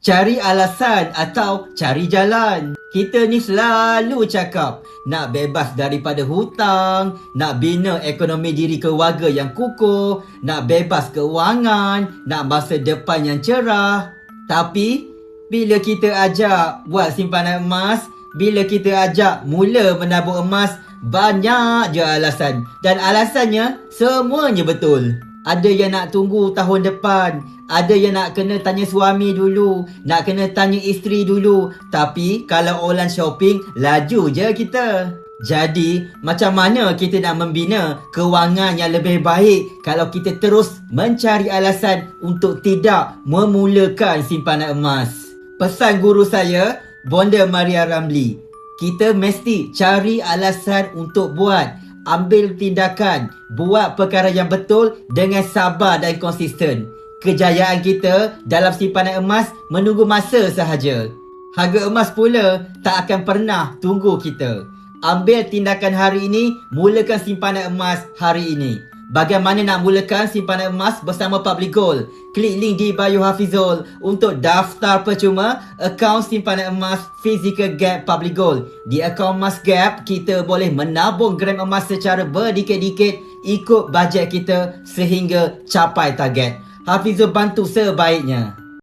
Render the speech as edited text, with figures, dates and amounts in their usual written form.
Cari alasan atau cari jalan. Kita ni selalu cakap nak bebas daripada hutang, nak bina ekonomi diri keluarga yang kukuh, nak bebas keuangan, nak masa depan yang cerah. Tapi bila kita ajak buat simpanan emas, bila kita ajak mula menabur emas, banyak je alasan. Dan alasannya semuanya betul. Ada yang nak tunggu tahun depan, ada yang nak kena tanya suami dulu, nak kena tanya isteri dulu. Tapi kalau online shopping, laju je kita. Jadi, macam mana kita nak membina kewangan yang lebih baik kalau kita terus mencari alasan untuk tidak memulakan simpanan emas? Pesan guru saya, Bonda Maria Ramli, kita mesti cari alasan untuk buat. Ambil tindakan, buat perkara yang betul dengan sabar dan konsisten. Kejayaan kita dalam simpanan emas menunggu masa sahaja. Harga emas pula tak akan pernah tunggu kita. Ambil tindakan hari ini, mulakan simpanan emas hari ini. Bagaimana nak mulakan simpanan emas bersama Public Gold? Klik link di bio Hafizul untuk daftar percuma akaun simpanan emas Physical Gap Public Gold. Di akaun Emas Gap, kita boleh menabung gram emas secara berdikit-dikit ikut bajet kita sehingga capai target. Hafizul bantu sebaiknya.